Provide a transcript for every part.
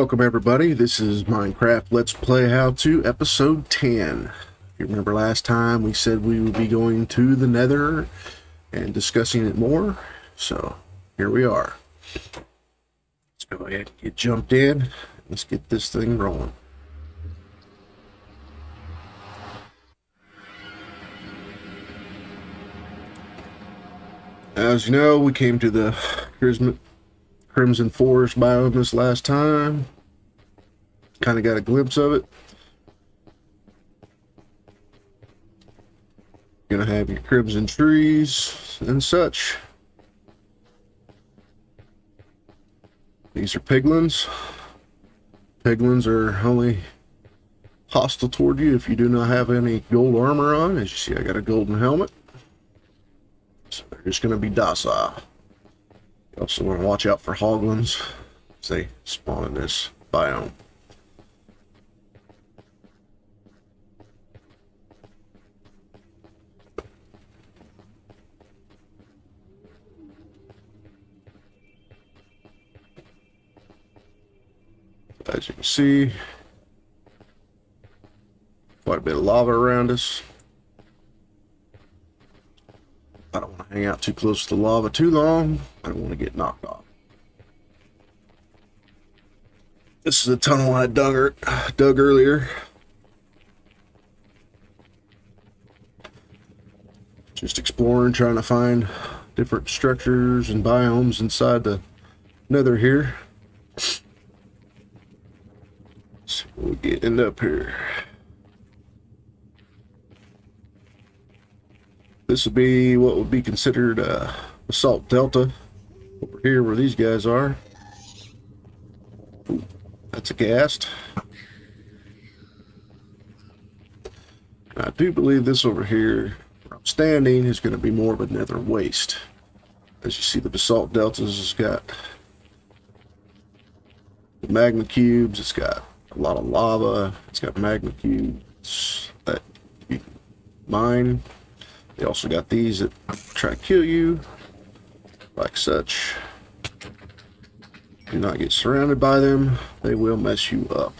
Welcome everybody, this is Minecraft Let's Play How To episode 10. If you remember last time we said we would be going to the Nether and discussing it more, so here we are. Let's go ahead and get jumped in. Let's get this thing rolling. As you know, we came to the Crimson Forest biome this last time. Kind of got a glimpse of it. Gonna have your crimson trees and such. These are piglins. Piglins are only hostile toward you if you do not have any gold armor on. As you see, I got a golden helmet. So they're just gonna be docile. You also want to watch out for hoglins as they spawn in this biome. As you can see, quite a bit of lava around us. I don't want to hang out too close to the lava too long. I don't want to get knocked off. This is a tunnel I dug earlier. Just exploring, trying to find different structures and biomes inside the Nether here. Let's see what we end up here. This would be what would be considered a basalt delta over here where these guys are. Ooh, that's a ghast. I do believe this over here where I'm standing is going to be more of a nether waste. As you see, the basalt deltas has got the magma cubes, it's got a lot of lava, it's got magma cubes that you can mine. They also got these that try to kill you, like such. Do not get surrounded by them. They will mess you up.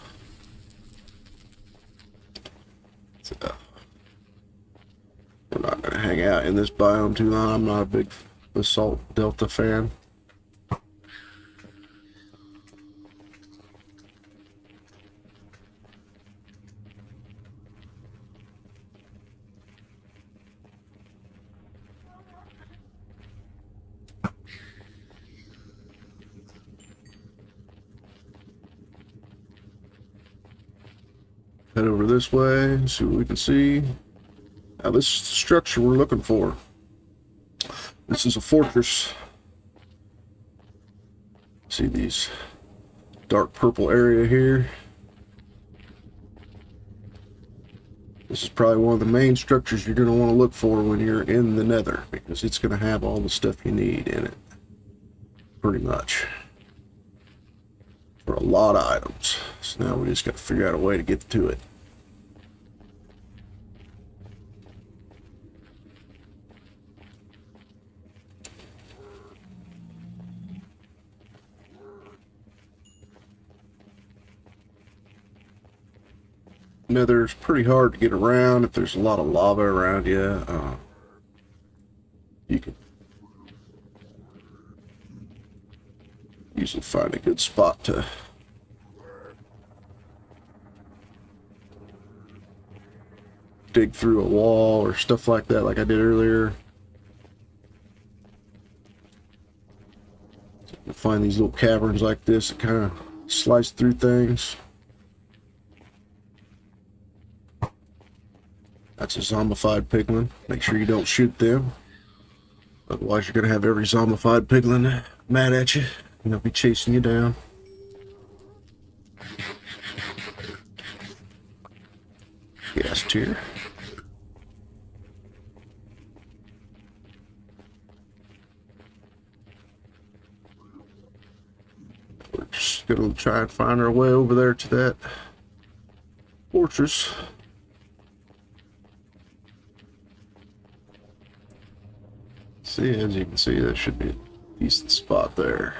So, we're not going to hang out in this biome too long. I'm not a big basalt delta fan. Head over this way and see what we can see. Now this is the structure we're looking for. This is a fortress. See these dark purple area here. This is probably one of the main structures you're going to want to look for when you're in the Nether, because it's going to have all the stuff you need in it. Pretty much. For a lot of items. So now we just got to figure out a way to get to it. Nether's pretty hard to get around if there's a lot of lava around you. You can usually find a good spot to dig through a wall or stuff like that, like I did earlier. So you find these little caverns like this that kind of slice through things. That's a zombified piglin. Make sure you don't shoot them. Otherwise you're going to have every zombified piglin mad at you. And they'll be chasing you down. Gas tier. We're just going to try and find our way over there to that fortress. See, as you can see, that should be a decent spot there.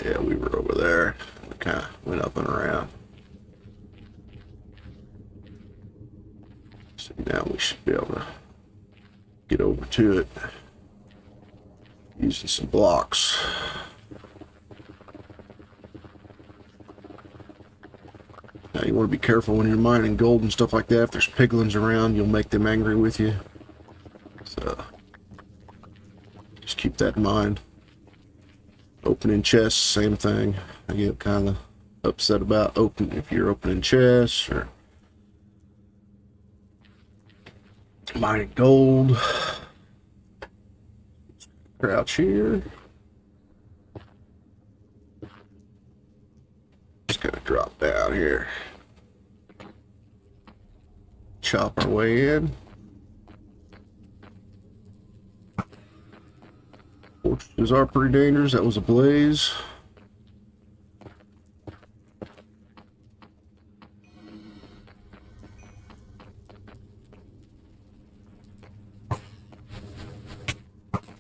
Yeah, we were over there. We kind of went up and around. So now we should be able to get over to it using some blocks. Now you want to be careful when you're mining gold and stuff like that. If there's piglins around, you'll make them angry with you. So just keep that in mind. Opening chests, same thing. I get kind of upset about if you're opening chests or mining gold. Crouch here. Just gonna drop down here. Chop our way in. Fortresses are pretty dangerous. That was a blaze.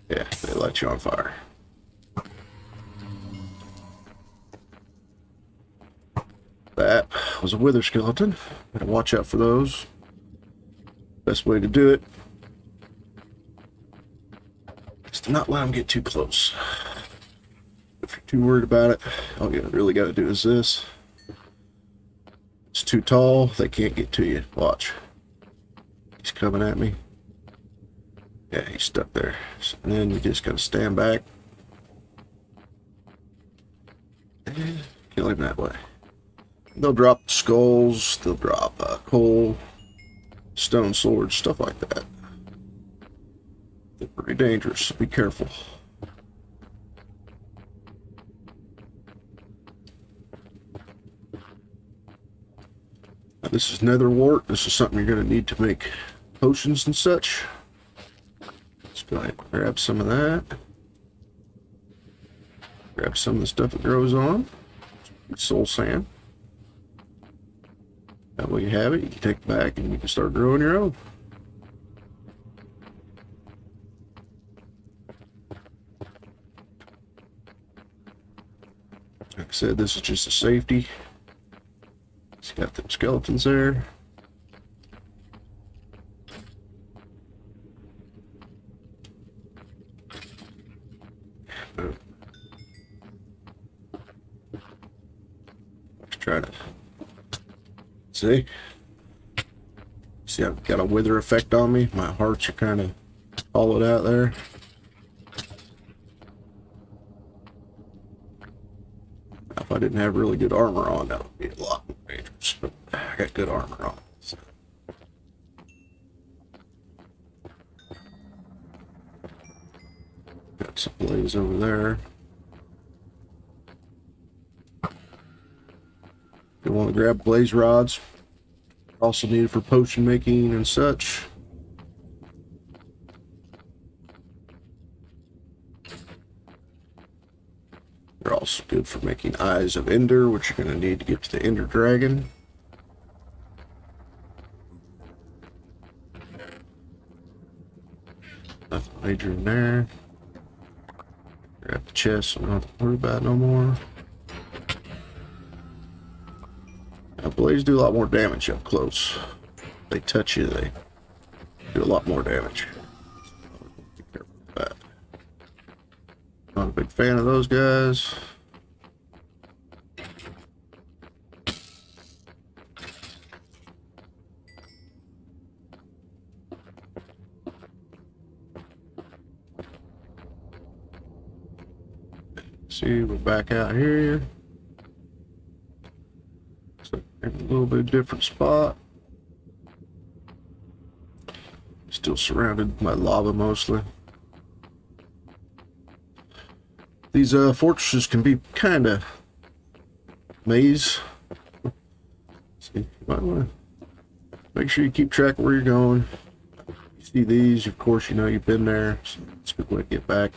Yeah, they light you on fire. That was a wither skeleton. Gotta watch out for those. Best way to do it is to not let them get too close. If you're too worried about it, all you really got to do is this. It's too tall, they can't get to you. Watch. He's coming at me. Yeah, he's stuck there. And then you just gotta stand back and kill him that way. They'll drop skulls, they'll drop coal, stone swords, stuff like that. They're pretty dangerous, so be careful. Now, this is nether wart. This is something you're going to need to make potions and such. Let's go ahead and grab some of that. Grab some of the stuff that grows on. Soul sand. That way you have it, you can take it back and you can start growing your own. Like I said, this is just a safety. It's got them skeletons there. Let's try to see. See, I've got a wither effect on me. My hearts are kind of hollowed out there. If I didn't have really good armor on, that would be a lot more dangerous. But I got good armor on. So. Got some blaze over there. You want to grab blaze rods. Also needed for potion making and such. They're also good for making eyes of ender, which you're going to need to get to the ender dragon. Nothing major in there. Grab the chest, so I don't have to worry about it no more. Now, blades do a lot more damage up close. If they touch you, they do a lot more damage. Be careful with that. Not a big fan of those guys. See, we're back out here. So in a little bit different spot. Still surrounded by lava mostly. These fortresses can be kind of maze. See, you might want to make sure you keep track of where you're going. You see these, of course, you know you've been there. So it's a good way to get back.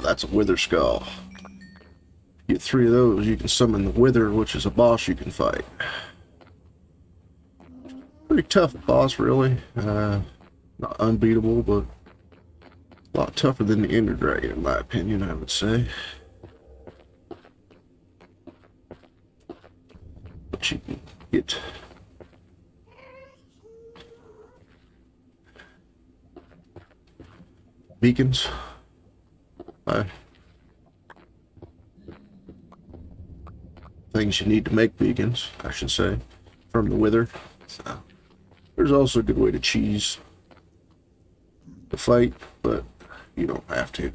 That's a wither skull. Get 3 of those, you can summon the wither, which is a boss you can fight. Pretty tough boss, really. Not unbeatable, but a lot tougher than the Ender Dragon, in my opinion, I would say. But you can get beacons. Things you need to make beacons, I should say, from the Wither. So, there's also a good way to cheese the fight, but you don't have to.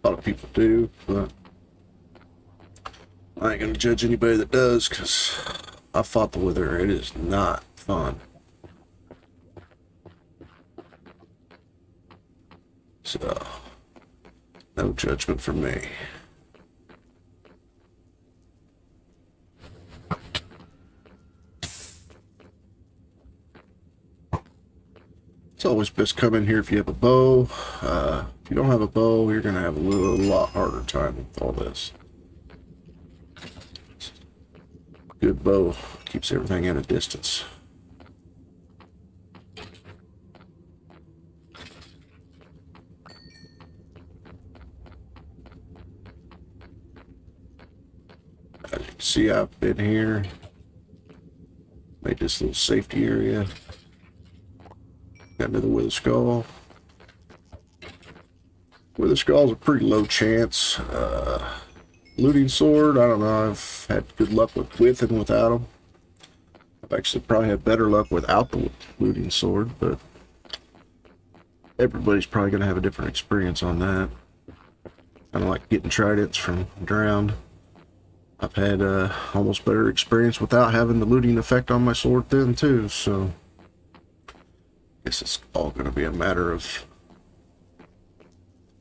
A lot of people do, but I ain't gonna judge anybody that does, because I fought the Wither. It is not fun. So, no judgment from me. It's always best to come in here if you have a bow. If you don't have a bow, you're going to have a lot harder time with all this. Good bow keeps everything at a distance. As you can see, I've been here, made this little safety area. Got another Wither Skull. Wither Skull's a pretty low chance. Looting Sword, I don't know. I've had good luck with and without them. I've actually probably had better luck without the Looting Sword, but everybody's probably going to have a different experience on that. Kind of like getting tridents from Drowned. I've had almost better experience without having the looting effect on my sword then too, so I guess it's all going to be a matter of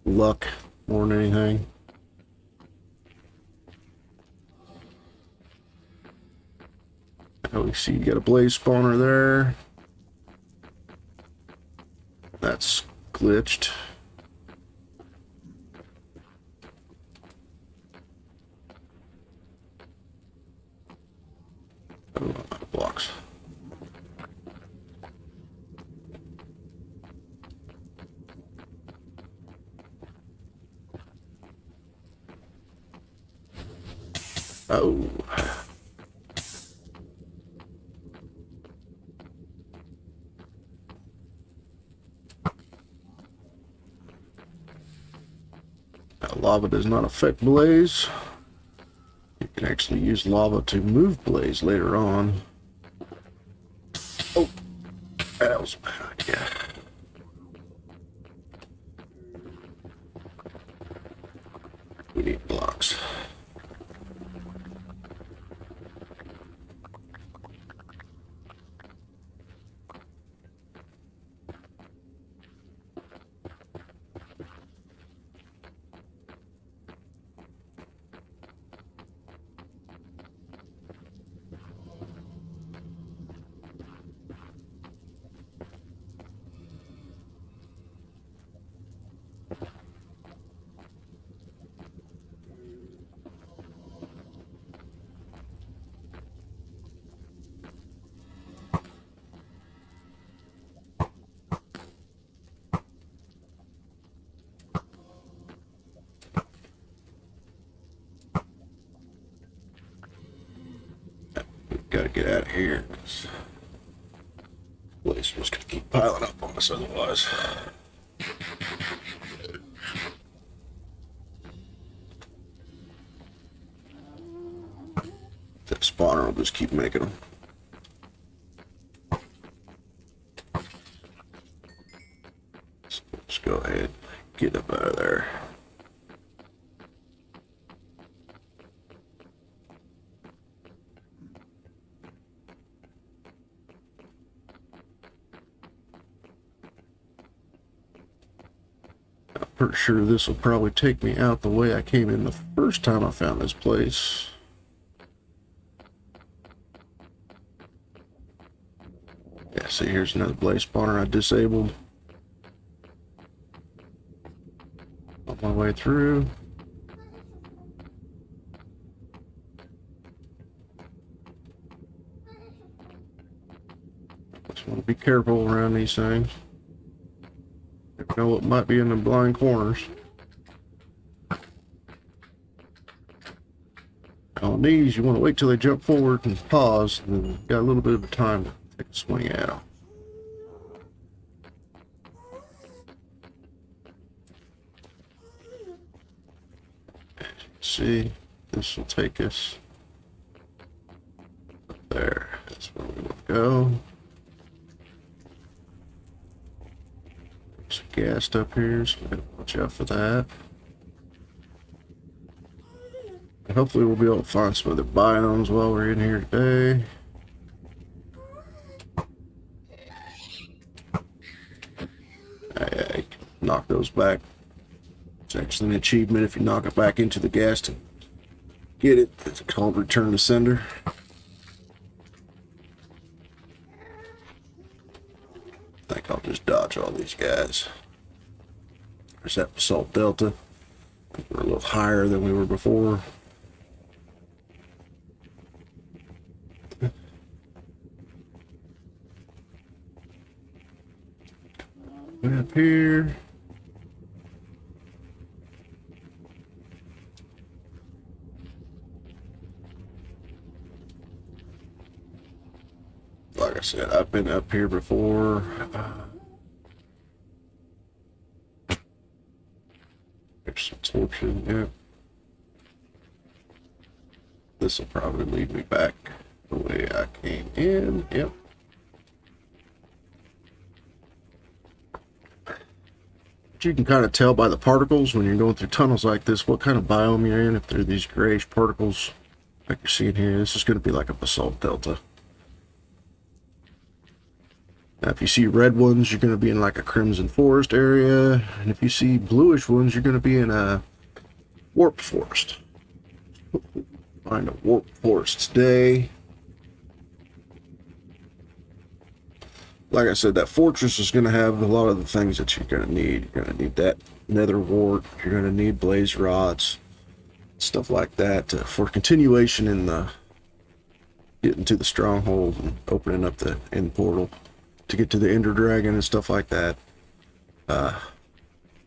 luck more than anything. Now we see you got a blaze spawner there. That's glitched. Oh, blocks. Oh. Now, lava does not affect blaze. You can actually use lava to move blaze later on. Oh, that was a bad idea. We need blocks. Gotta get out of here, because blaze just gonna keep piling up on us otherwise. That spawner will just keep making them. So let's go ahead and get up out of there. Pretty sure this will probably take me out the way I came in the first time I found this place. Yeah, see, here's another blaze spawner I disabled. On my way through. Just want to be careful around these things. Never know what might be in the blind corners. On these, you want to wait till they jump forward and pause, and then got a little bit of time to take a swing at them. As you can see, this will take us up there. That's where we want to go. There's a ghast up here, so we gotta watch out for that. Hopefully we'll be able to find some other biomes while we're in here today. I knock those back. It's actually an achievement if you knock it back into the gas to get it. It's called return to sender. I think I'll just dodge all these guys. There's that basalt delta. We're a little higher than we were before. Way up here. Like I said, I've been up here before. There's some torches, yeah. This will probably lead me back the way I came in, yep. You can kind of tell by the particles when you're going through tunnels like this what kind of biome you're in. If they're these grayish particles like you're seeing here, this is going to be like a basalt delta. Now if you see red ones, you're going to be in like a crimson forest area, and if you see bluish ones, you're going to be in a warp forest. Find a warp forest today. Like I said, that fortress is going to have a lot of the things that you're going to need. You're going to need that nether wart. You're going to need blaze rods, stuff like that for continuation in the getting to the stronghold and opening up the end portal to get to the ender dragon and stuff like that.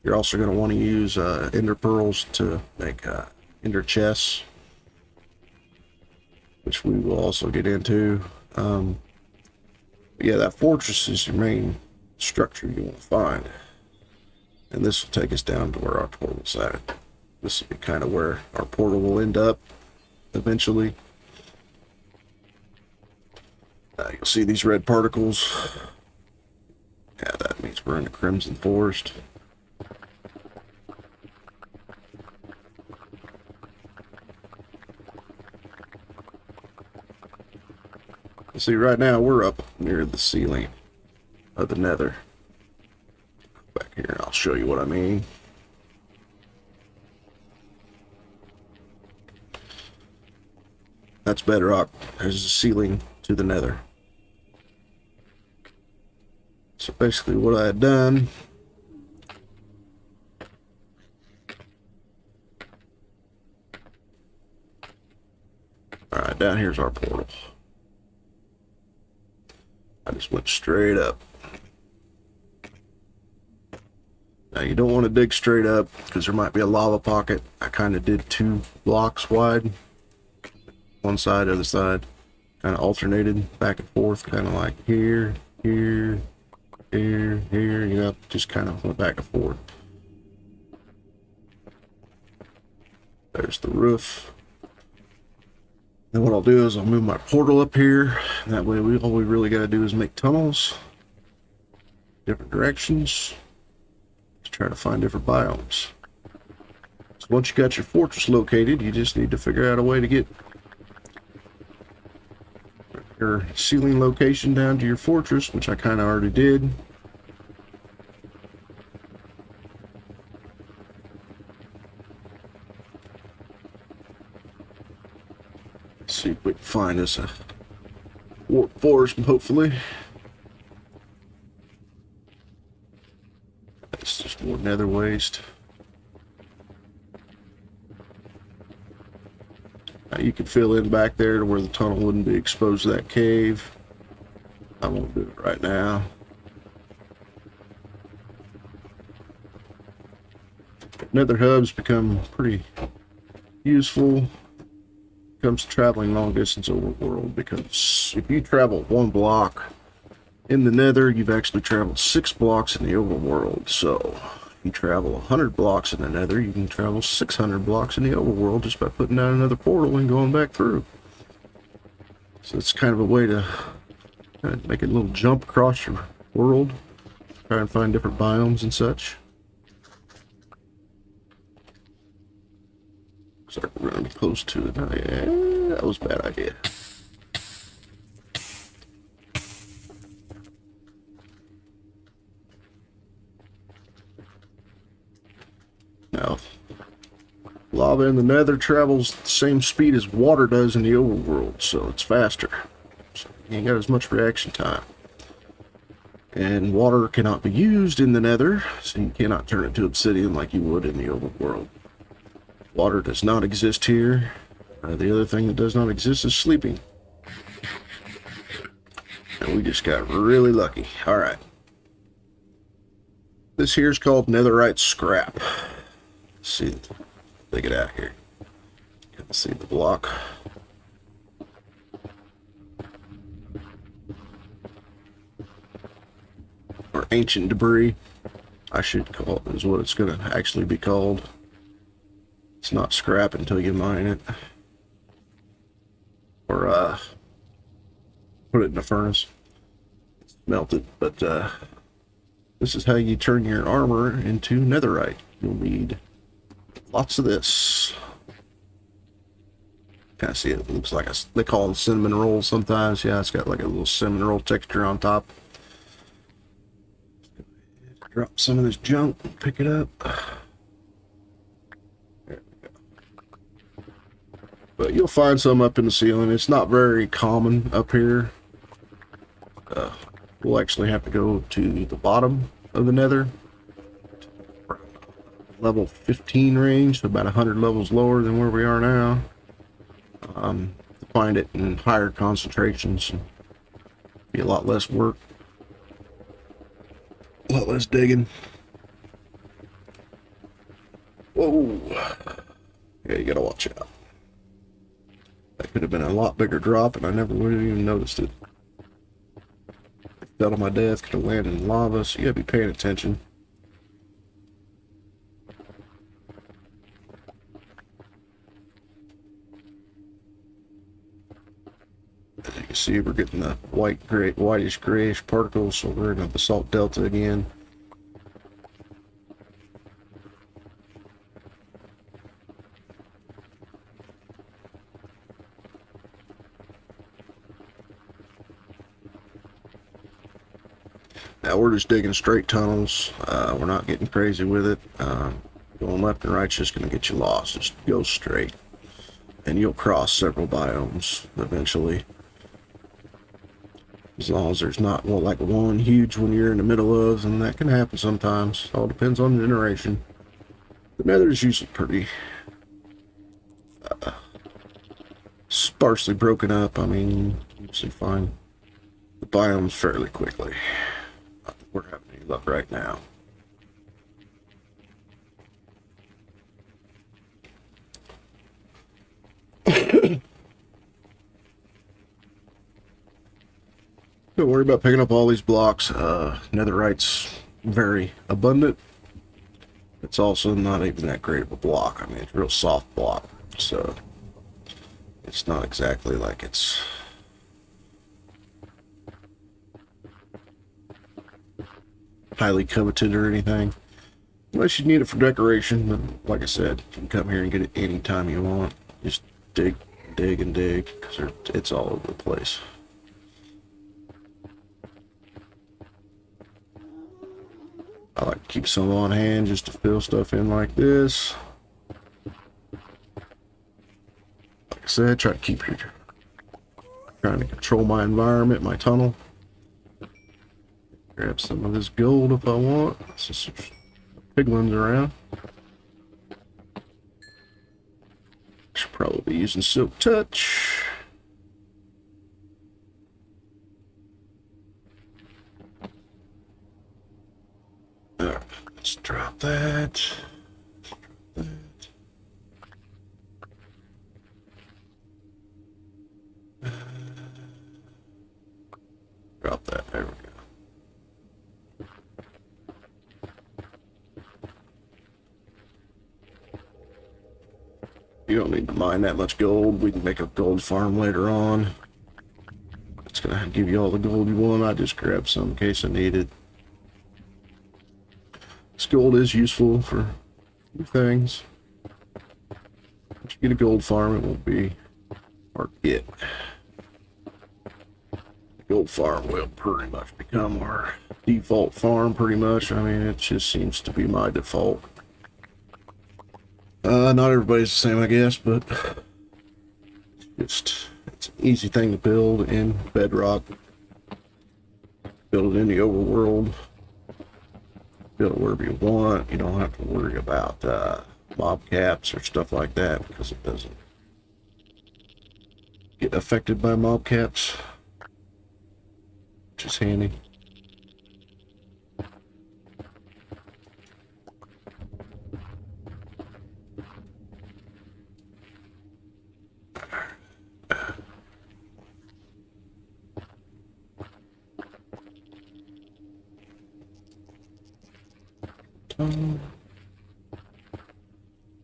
You're also going to want to use ender pearls to make ender chests, which we will also get into. Yeah, that fortress is your main structure you want to find. And this will take us down to where our portal's at. This will be kind of where our portal will end up eventually. You'll see these red particles. Yeah, that means we're in the Crimson Forest. See, right now we're up near the ceiling of the Nether. Back here, and I'll show you what I mean. That's Bedrock. There's a ceiling to the Nether. So basically what I had done, alright, down here's our portal. I just went straight up. Now you don't want to dig straight up because there might be a lava pocket. I kind of did 2 blocks wide. One side, other side. Kind of alternated back and forth, kind of like here, here, here, here. You know, just kind of went back and forth. There's the roof. Then what I'll do is I'll move my portal up here. That way all we really got to do is make tunnels. Different directions. To try to find different biomes. So once you got your fortress located, you just need to figure out a way to get your ceiling location down to your fortress, which I kind of already did. See if we can find us a warp forest, hopefully. It's just more nether waste. Now you can fill in back there to where the tunnel wouldn't be exposed to that cave. I won't do it right now. Nether hubs become pretty useful when it comes to traveling long distance overworld, because if you travel 1 block in the Nether, you've actually traveled 6 blocks in the overworld. So if you travel 100 blocks in the Nether, you can travel 600 blocks in the overworld just by putting down another portal and going back through. So it's kind of a way to kind of make a little jump across your world, try and find different biomes and such. Looks like we're going to be close to it. Oh, yeah, that was a bad idea. Now, lava in the Nether travels the same speed as water does in the overworld, so it's faster. So you ain't got as much reaction time. And water cannot be used in the Nether, so you cannot turn it to obsidian like you would in the overworld. Water does not exist here. The other thing that does not exist is sleeping. And we just got really lucky. Alright. This here is called netherite scrap. Let's see. Take it out here. You can see the block. Or ancient debris, I should call it, is what it's going to actually be called. It's not scrap until you mine it. Or put it in a furnace. Melt it. But this is how you turn your armor into netherite. You'll need lots of this. Kind of see it. It looks like they call them cinnamon rolls sometimes. Yeah, it's got like a little cinnamon roll texture on top. Drop some of this junk and pick it up. There we go. But you'll find some up in the ceiling. It's not very common up here. We'll actually have to go to the bottom of the Nether. Level 15 range, so about 100 levels lower than where we are now. To find it in higher concentrations. Be a lot less work. A lot less digging. Whoa. Yeah, you gotta watch out. That could have been a lot bigger drop and I never would have even noticed it. Fell to my death, could have landed in lava, so you gotta be paying attention. As you can see, we're getting the whitish grayish particles, so we're in a basalt delta again. Now we're just digging straight tunnels. We're not getting crazy with it. Going left and right's just going to get you lost. Just go straight. And you'll cross several biomes eventually. As long as there's not like one huge one you're in the middle of, and that can happen sometimes. All depends on the generation. The Nether is usually pretty sparsely broken up. I mean, you usually find the biomes fairly quickly. Not that we're having any luck right now. Don't worry about picking up all these blocks. Netherite's very abundant. It's also not even that great of a block. I mean, it's a real soft block, so it's not exactly like it's highly coveted or anything. Unless you need it for decoration, but like I said, you can come here and get it anytime you want. Just dig, dig, and dig, because it's all over the place. I like to keep some on hand just to fill stuff in like this. Like I said, trying to control my environment, my tunnel. Grab some of this gold if I want. It's just piglins around. Should probably be using Silk Touch. Alright, let's drop that. Drop that. There we go. You don't need to mine that much gold. We can make a gold farm later on. It's gonna give you all the gold you want. I just grabbed some in case I need it. This gold is useful for a few things. Once you get a gold farm, it won't be hard to get. The gold farm will pretty much become our default farm, pretty much. I mean, it just seems to be my default. Not everybody's the same, I guess, but it's an easy thing to build in Bedrock. Build it in the overworld. Build it wherever you want. You don't have to worry about mob caps or stuff like that because it doesn't get affected by mob caps, which is handy.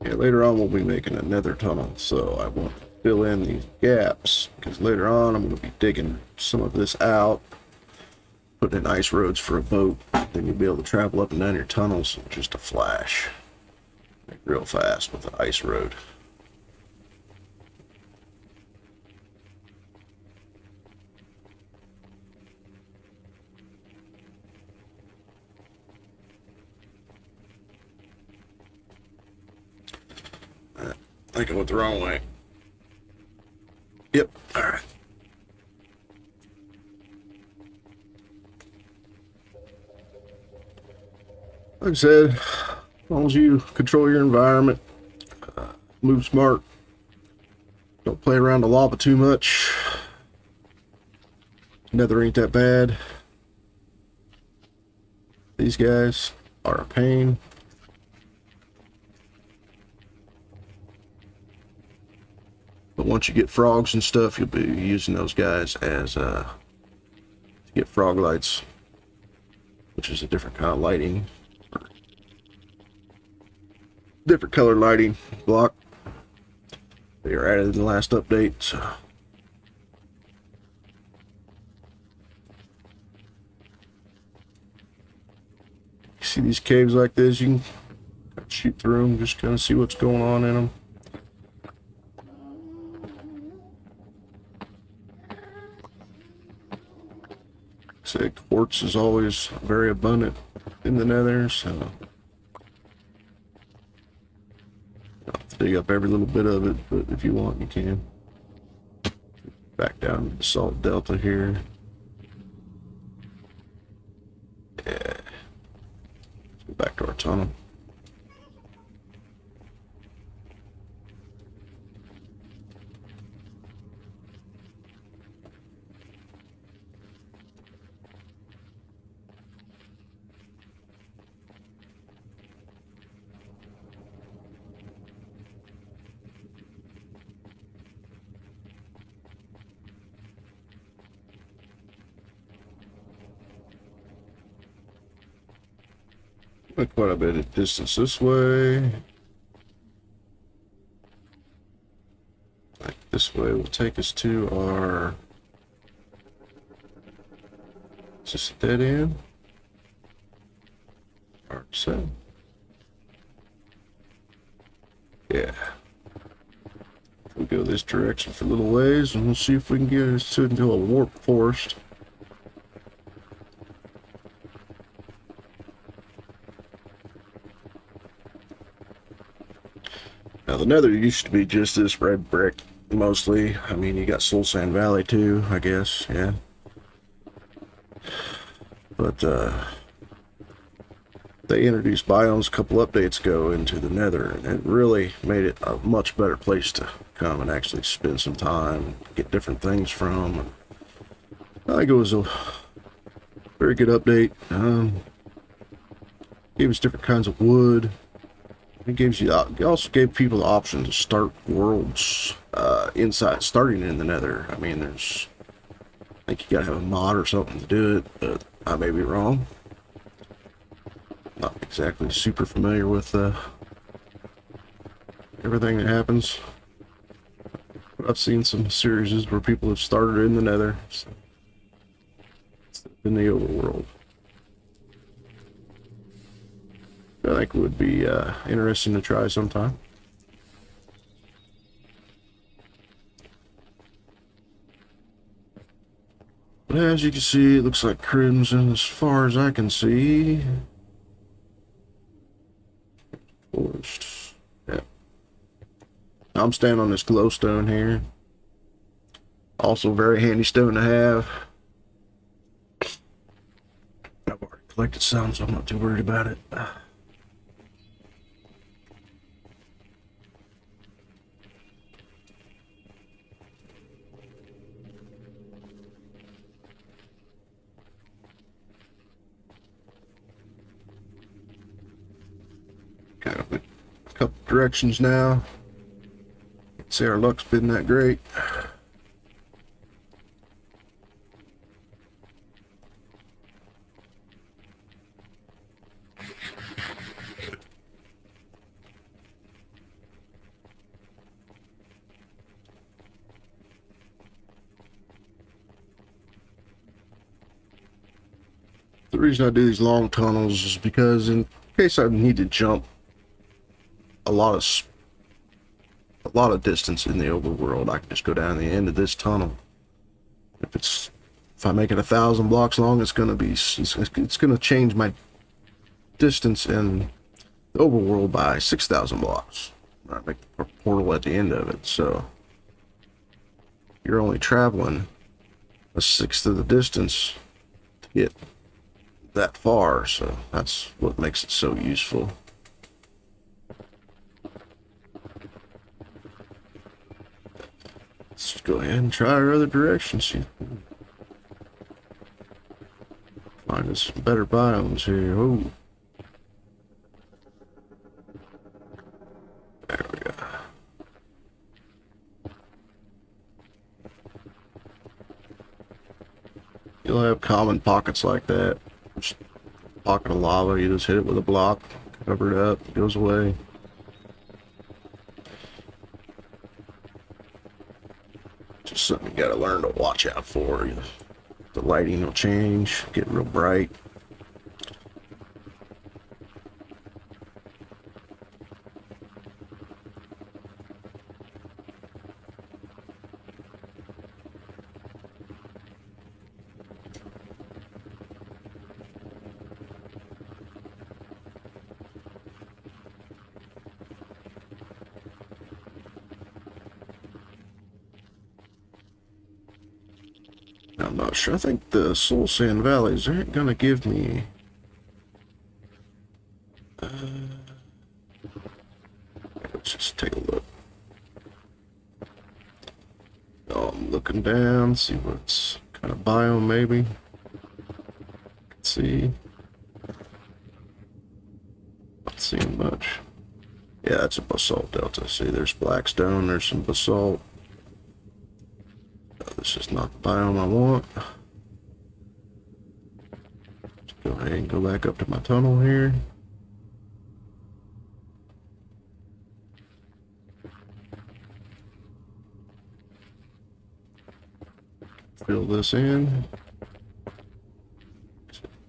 Yeah, later on we'll be making a nether tunnel, so I want to fill in these gaps, because later on I'm going to be digging some of this out, putting in ice roads for a boat. Then you'll be able to travel up and down your tunnels in just a flash. Like real fast with the ice road. I think I went the wrong way. Yep, alright. Like I said, as long as you control your environment, move smart, don't play around the lava too much. Nether ain't that bad. These guys are a pain. But once you get frogs and stuff, you'll be using those guys as to get frog lights, which is a different kind of lighting, different color lighting block. They are added in the last update. So. You see these caves like this, you can shoot through them, just kind of see what's going on in them. Say quartz is always very abundant in the nether, so you don't have to dig up every little bit of it, but if you want, you can. Back down to the salt delta here. Yeah. Let's go back to our tunnel. Quite a bit of distance this way. Like this way will take us to our... Is this a dead end? Hard to say. Yeah. We'll go this direction for a little ways and we'll see if we can get us into a warp forest. Now the nether used to be just this red brick, mostly. I mean, you got Soul Sand Valley too, I guess, yeah. But, They introduced biomes a couple updates ago into the Nether, and it really made it a much better place to come and actually spend some time, get different things from. I think it was a very good update. Gave us different kinds of wood. It also gave people the option to start worlds inside, starting in the Nether. I mean, I think you gotta have a mod or something to do it, but I may be wrong. Not exactly super familiar with everything that happens. But I've seen some series where people have started in the Nether, so in the overworld. I think it would be interesting to try sometime. But as you can see, it looks like crimson as far as I can see. Forest. Yeah. I'm standing on this glowstone here. Also very handy stone to have. I've already collected some, so I'm not too worried about it. Kind of a couple directions now. See, our luck's been that great. The reason I do these long tunnels is because in case I need to jump a lot of distance in the overworld, I can just go down the end of this tunnel. If I make it 1,000 blocks long, it's gonna change my distance in the overworld by 6,000 blocks. I make the portal at the end of it, so you're only traveling a sixth of the distance to get that far, so that's what makes it so useful. Let's just go ahead and try our other direction, see if we can find us some better biomes here. Oh, there we go. You'll have common pockets like that. Just a pocket of lava, you just hit it with a block, cover it up, it goes away. Just something you gotta learn to watch out for. The lighting will change, get real bright. I'm not sure. I think the Soul Sand Valleys aren't gonna give me. Let's just take a look. Oh, I'm looking down, see what's kind of biome maybe. Let's see. Not seeing much. Yeah, that's a basalt delta. See, there's black stone. There's some basalt. This is not the biome I want. Let's go ahead and go back up to my tunnel here. Fill this in.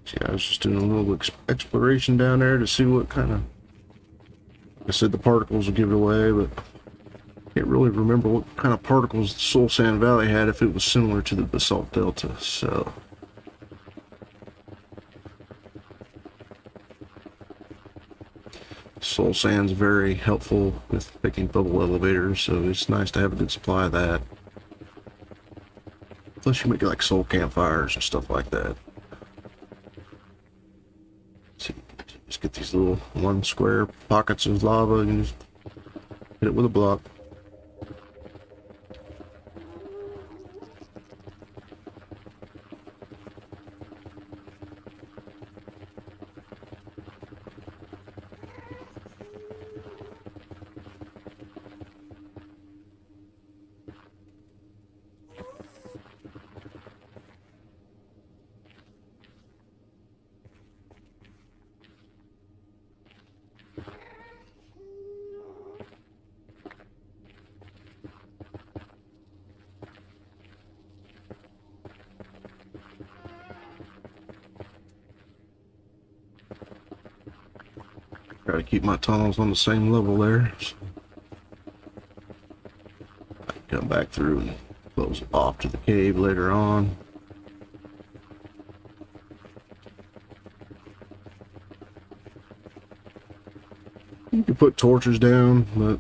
See, I was just doing a little exploration down there to see what kind of... Like I said, the particles will give it away, but can't really remember what kind of particles the Soul Sand Valley had, if it was similar to the Basalt Delta, so... Soul Sand's very helpful with picking bubble elevators, so it's nice to have a good supply of that. Plus you make like soul campfires and stuff like that. Let's see, Just get these little 1 square pockets of lava and just hit it with a block. Try to keep my tunnels on the same level there. So I can come back through and close it off to the cave later on. You can put torches down, but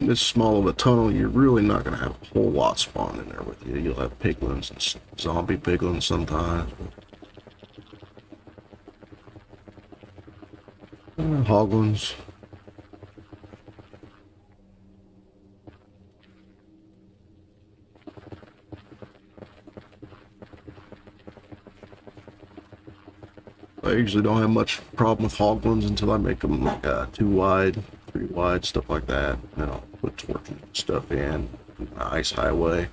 this small of a tunnel, you're really not going to have a whole lot spawn in there with you. You'll have piglins and zombie piglins sometimes. Hoglins. I usually don't have much problem with hoglins until I make them like 2 wide, 3 wide, stuff like that. Then I'll put torches and stuff in. Ice highway.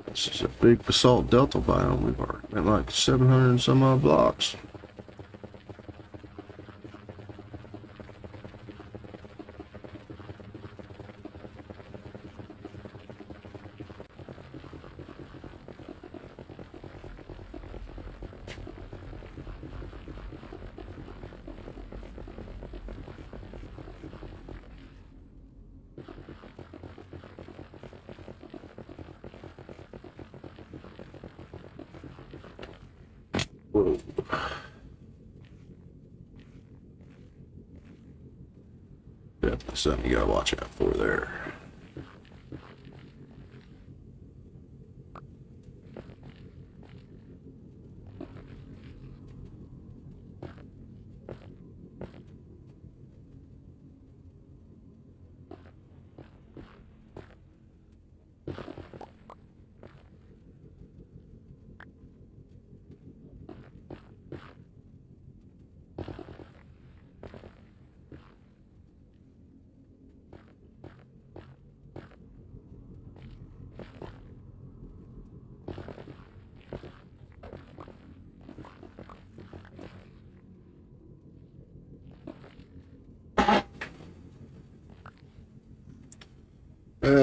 This is a big basalt delta biome. We've already been like 700 and some odd blocks. Whoa. Definitely something you gotta watch out for there.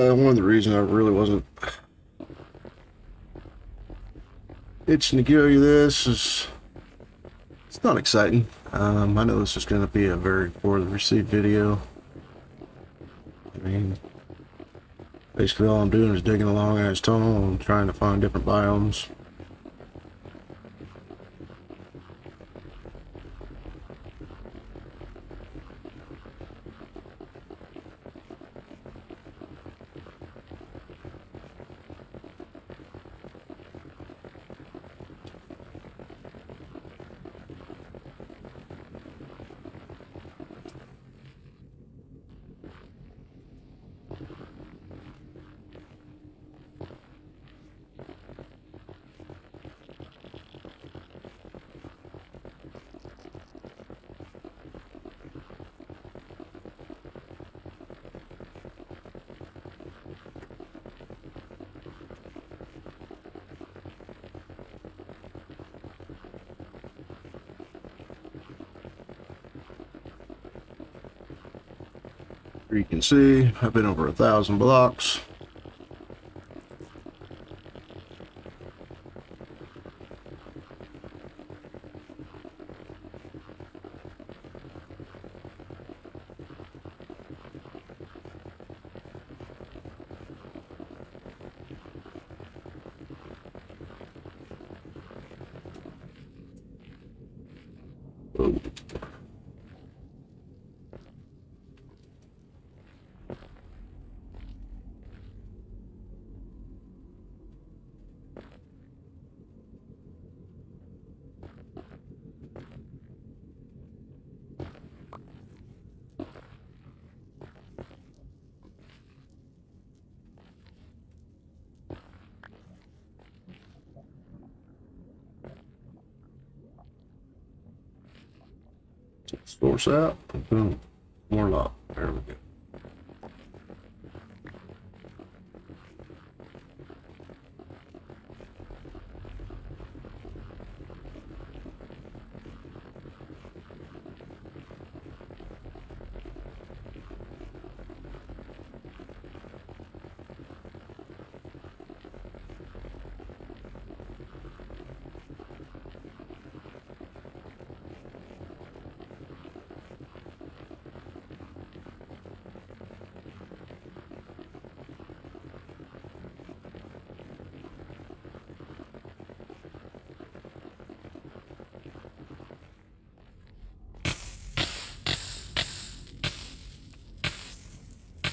One of the reasons I really wasn't itching to give you this is it's not exciting. I know this is going to be a very poorly received video. I mean, basically all I'm doing is digging along this tunnel and trying to find different biomes. You can see I've been over 1,000 blocks. Oh. Source out. Boom. More lock. There we go.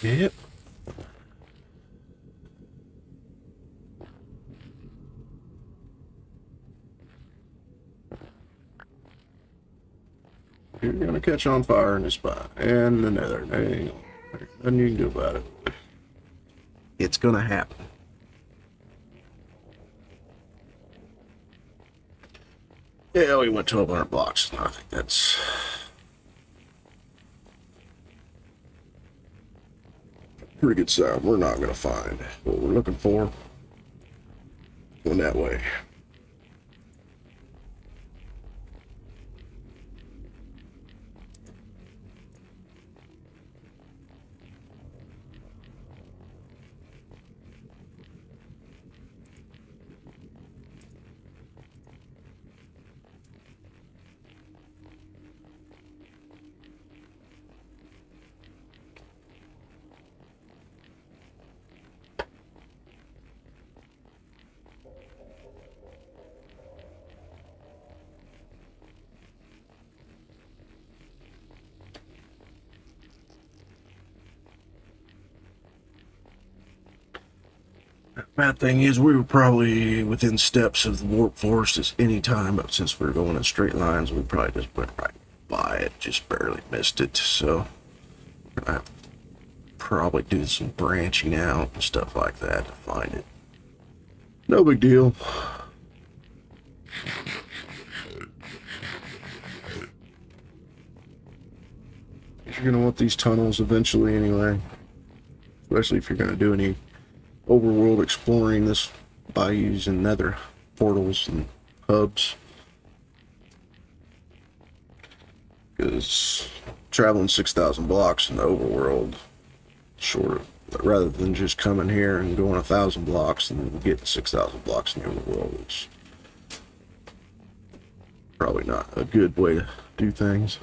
Yep. You're gonna catch on fire in this spot. And the Nether. There's nothing you can do about it. It's gonna happen. Yeah, we went 1,200 blocks. I think that's pretty good sound. We're not gonna find what we're looking for going that way. Bad thing is, we were probably within steps of the warp forest at any time, but since we were going in straight lines, we probably just went right by it, just barely missed it. So I probably do some branching out and stuff like that to find it. No big deal. You're gonna want these tunnels eventually anyway, especially if you're gonna do any overworld exploring this by using nether portals and hubs, because traveling 6,000 blocks in the overworld, short of, rather than just coming here and going 1,000 blocks and getting 6,000 blocks in the overworld, is probably not a good way to do things.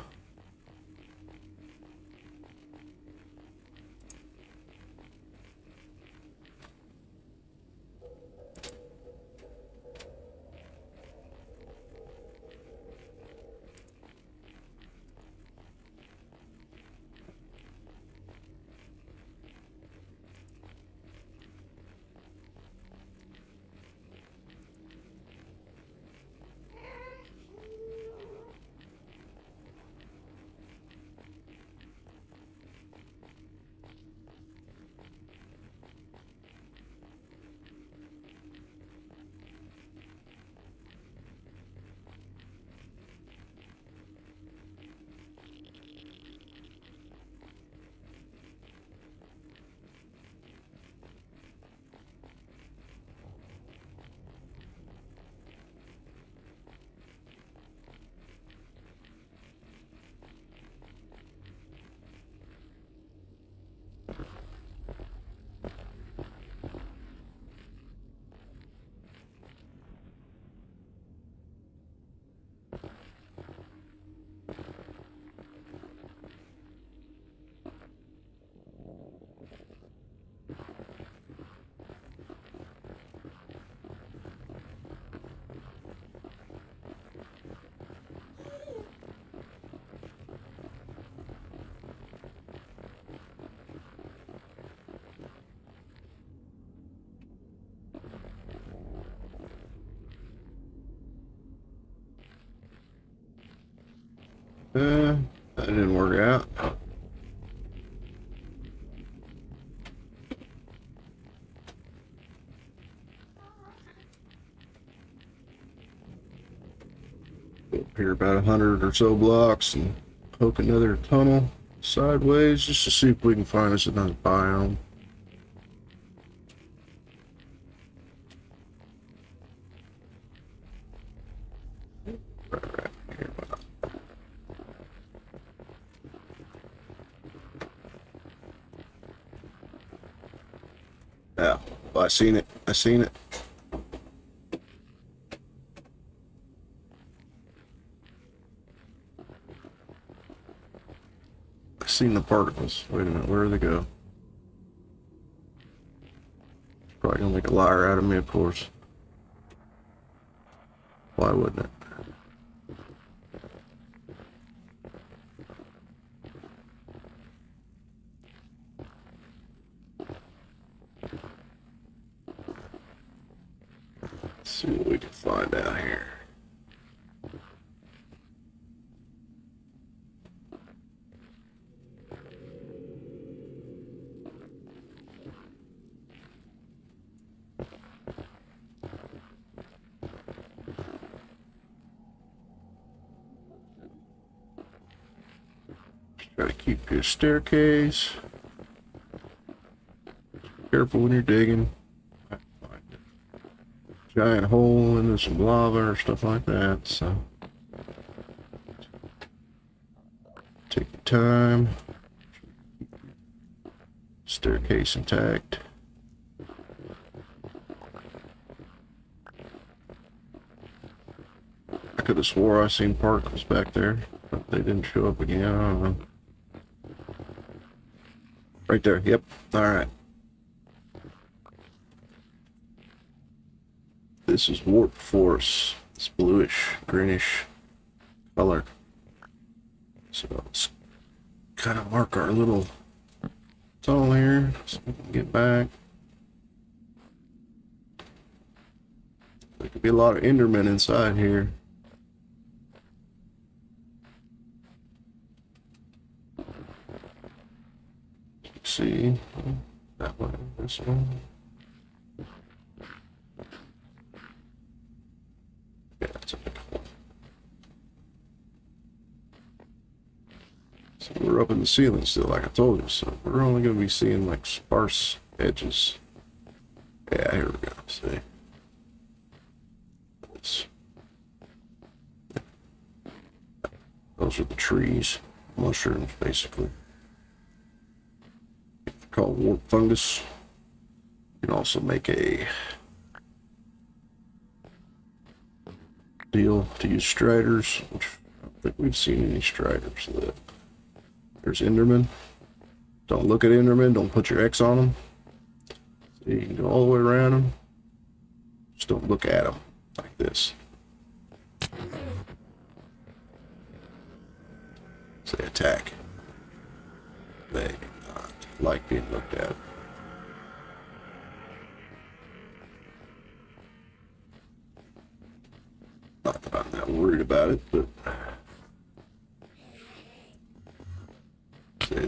That didn't work out. Up here about 100 or so blocks and poke another tunnel sideways just to see if we can find us another biome. Right here. Yeah, I seen it. I seen it. I seen the particles. Wait a minute, where do they go? Probably gonna make a liar out of me, of course. Why wouldn't it? Let's see what we can find out here. Try to keep your staircase. Careful when you're digging. Giant hole into some lava or stuff like that, so take your time. Staircase intact. I could have swore I seen particles back there, but they didn't show up again. I don't know. Right there. Yep. All right. This is warp force. It's bluish, greenish color. So let's kind of mark our little tunnel here so we can get back. There could be a lot of Endermen inside here. Let's see that one, this one. Yeah, that's a big one. So we're up in the ceiling still, like I told you, so we're only going to be seeing like sparse edges. Yeah, here we go. See? Those are the trees, mushrooms, basically. They're called warp fungus. You can also make a deal to use striders, which I don't think we've seen any striders. There's Enderman. Don't look at Enderman. Don't put your X on them. So you can go all the way around them. Just don't look at them like this. So they attack. They do not like being looked at. Not that I'm not worried about it, but see,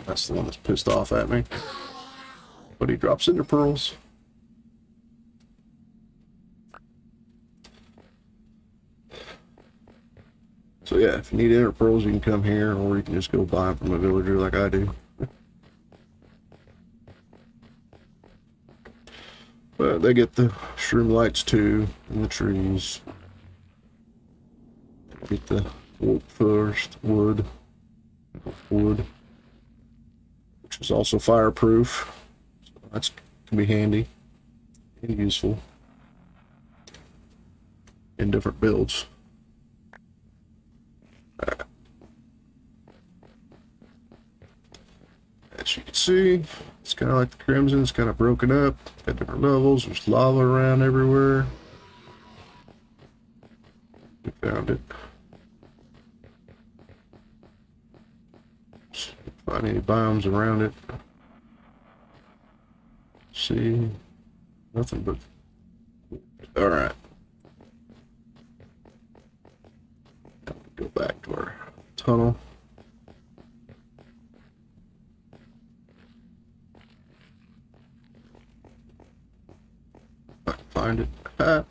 that's the one that's pissed off at me. But he drops Ender pearls. So yeah, if you need Ender pearls, you can come here, or you can just go buy them from a villager like I do. But they get the shroom lights too, in the trees. Get the warp first wood, which is also fireproof. So that's can be handy and useful in different builds. As you can see, it's kind of like the Crimson. It's kind of broken up. Got different levels. There's lava around everywhere. We found it. Find any biomes around it. See, nothing but. All right. Go back to our tunnel. If I can find it. Ah.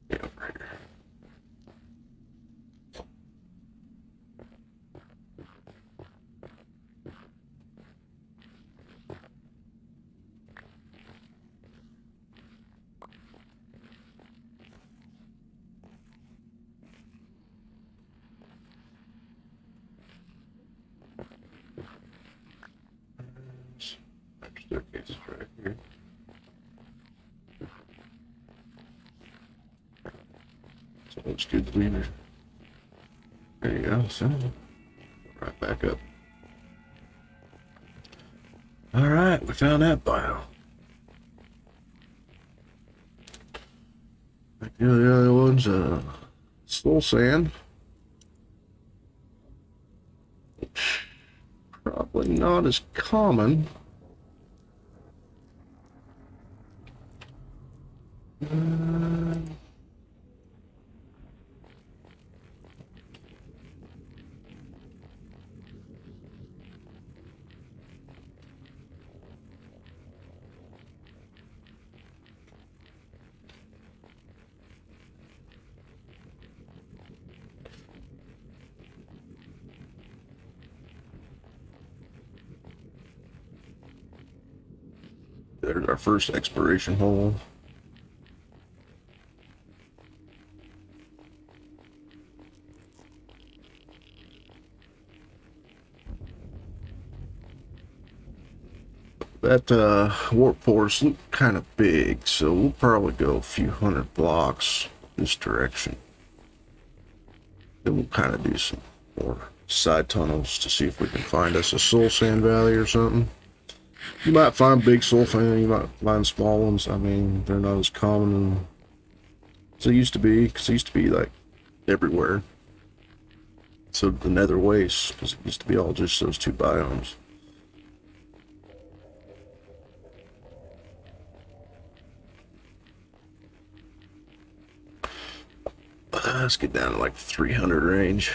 Yeah, over here. Staircase is right here. So let's do the lever. There you go. So right back up. All right, we found that bio. The other one's soul sand. Probably not as common. There's our first exploration hole. That warp force looked kind of big, so we'll probably go a few hundred blocks this direction. Then we'll kind of do some more side tunnels to see if we can find us a soul sand valley or something. You might find big soul sand, you might find small ones. I mean, they're not as common as they used to be, because they used to be like everywhere. So the Nether wastes, because it used to be all just those two biomes. Let's get down to like the 300 range.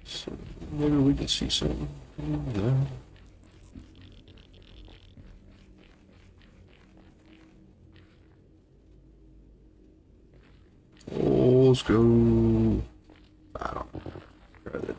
So maybe we can see something. No. Oh, let's go. I don't know. Try this.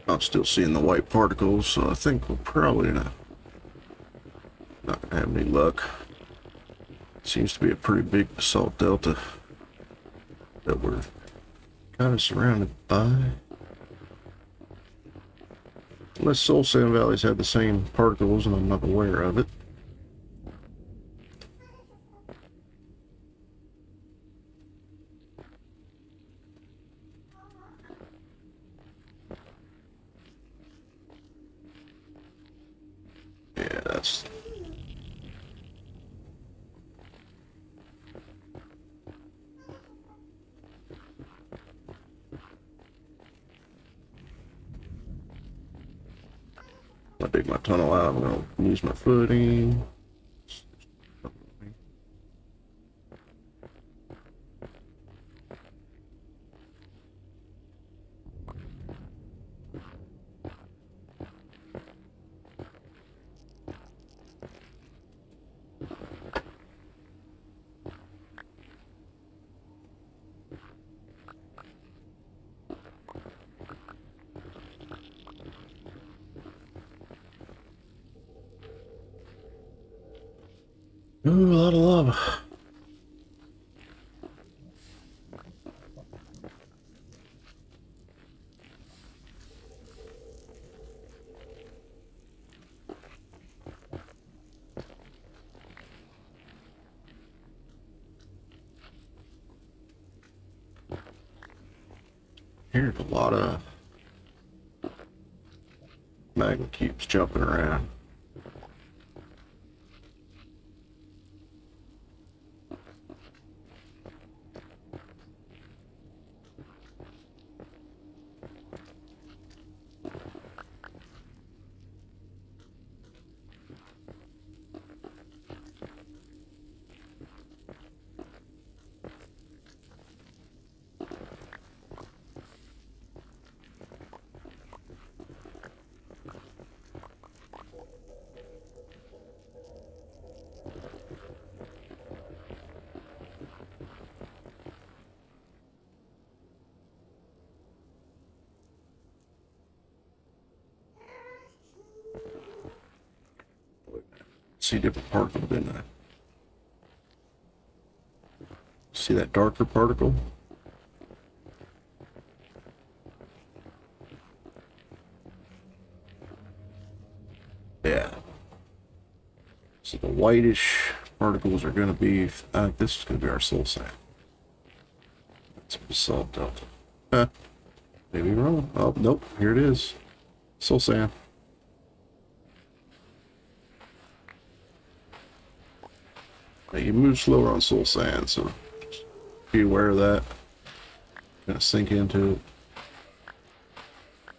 I'm still seeing the white particles, so I think we're probably not gonna have any luck. Seems to be a pretty big basalt delta that we're kind of surrounded by. Unless soul sand valleys have the same particles and I'm not aware of it. Yeah, that's... If I dig my tunnel out, I'm going to lose my footing. Ooh, a lot of lava. Here's a lot of magma cubes jumping around. See different particle, didn't I? See that darker particle? Yeah. So the whitish particles are going to be, this is going to be our soul sand. That's basalt delta. Maybe wrong. Oh, nope. Here it is. Soul sand. Now you move slower on soul sand, so be aware of that. Kind of sink into it.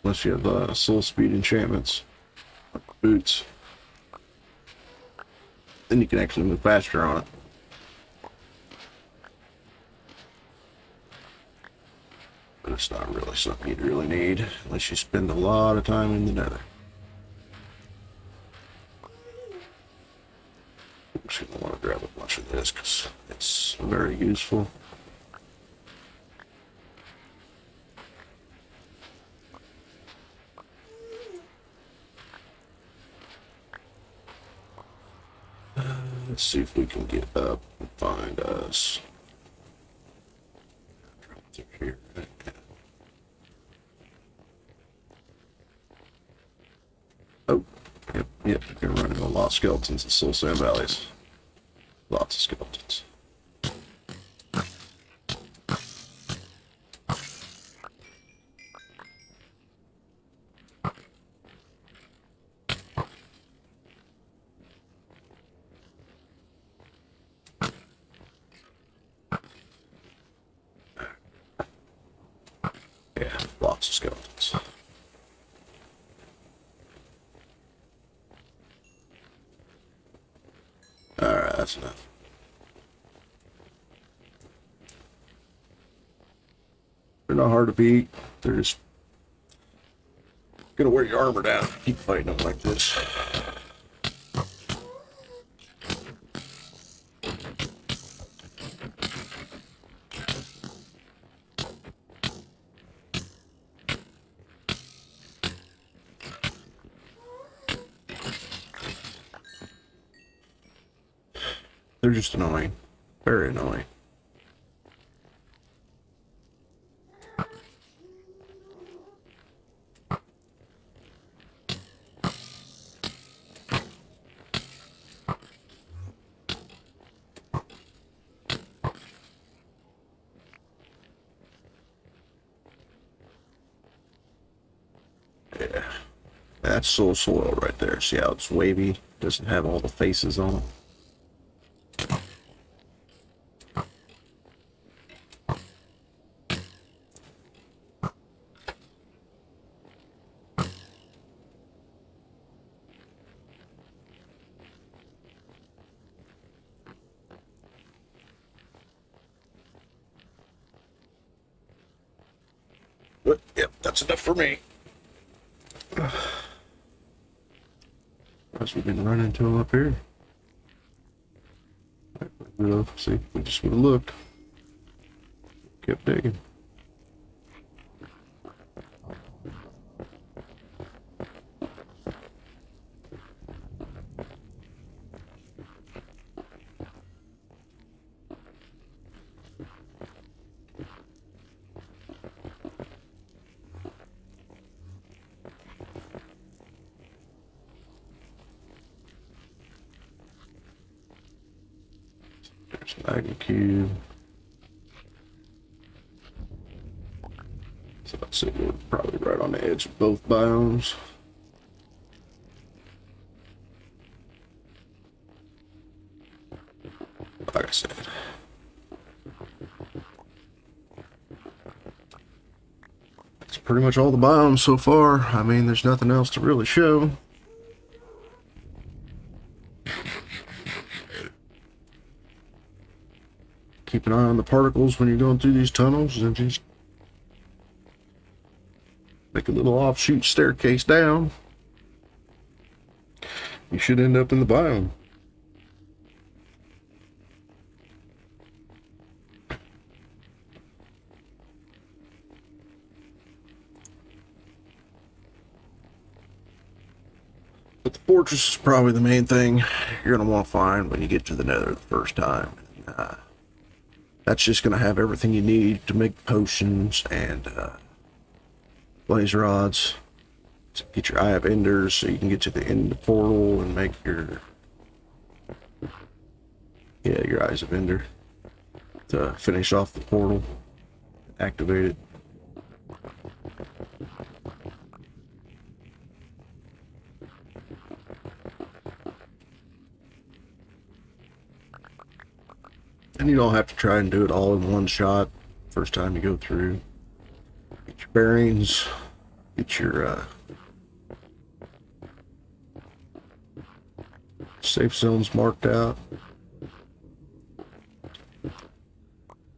Unless you have soul speed enchantments, like boots. Then you can actually move faster on it. But it's not really something you'd really need unless you spend a lot of time in the Nether. I'm just going to want to grab a bunch of this because it's very useful. Let's see if we can get up and find us. Drop through here. Oh, yep, you're gonna run into a lot of skeletons in Soul Sand Valleys. Lots of skeletons. Yeah, lots of skeletons. Alright, that's enough. They're not hard to beat. They're just gonna wear your armor down. Keep fighting them like this. They're just annoying. Very annoying. Yeah. That's soul soil right there. See how it's wavy? Doesn't have all the faces on it. But, yep, that's enough for me. As we've been running into them up here. See, we just would have looked. Kept digging. There's an magma cube. So let's see, we're probably right on the edge of both biomes. Like I said. That's pretty much all the biomes so far. I mean, there's nothing else to really show. Keep an eye on the particles when you're going through these tunnels, and just make a little offshoot staircase down. You should end up in the biome. But the fortress is probably the main thing you're going to want to find when you get to the Nether the first time. That's just going to have everything you need to make potions and blaze rods to get your Eye of Enders so you can get to the end of the portal and make your Eyes of Ender to finish off the portal, activate it. And you don't have to try and do it all in one shot first time you go through. Get your bearings, get your safe zones marked out.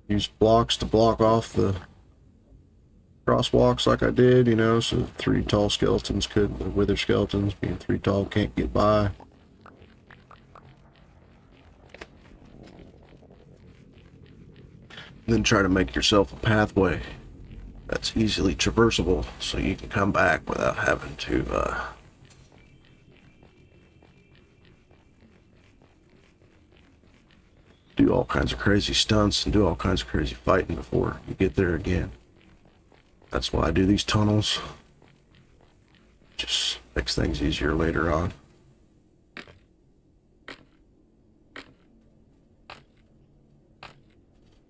Use blocks to block off the crosswalks like I did, you know, so 3 tall skeletons could, the wither skeletons being 3 tall, can't get by. And then try to make yourself a pathway that's easily traversable so you can come back without having to do all kinds of crazy stunts and do all kinds of crazy fighting before you get there again. That's why I do these tunnels. Just makes things easier later on.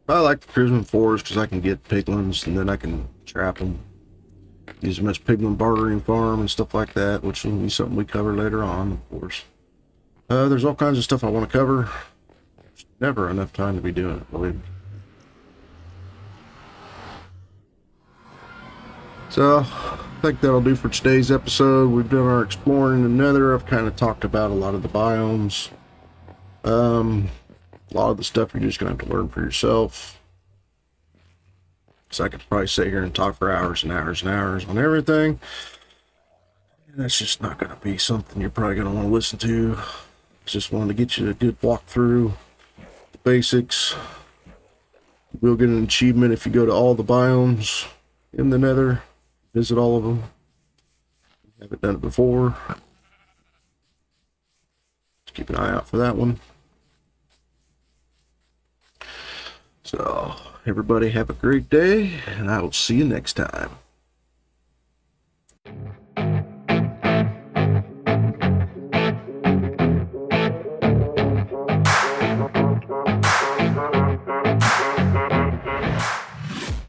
I like the Crimson Forest because I can get piglins and then I can trap them. Use them as piglin bartering farm and stuff like that, which will be something we cover later on, of course. There's all kinds of stuff I want to cover. There's never enough time to be doing it, believe me. So, I think that'll do for today's episode. We've done our exploring in the Nether. I've kind of talked about a lot of the biomes. A lot of the stuff you're just going to have to learn for yourself. So I could probably sit here and talk for hours and hours and hours on everything. And that's just not going to be something you're probably going to want to listen to. Just wanted to get you a good walkthrough, the basics. You will get an achievement if you go to all the biomes in the Nether. Visit all of them. Haven't done it before. Just keep an eye out for that one. So, everybody have a great day, and I will see you next time.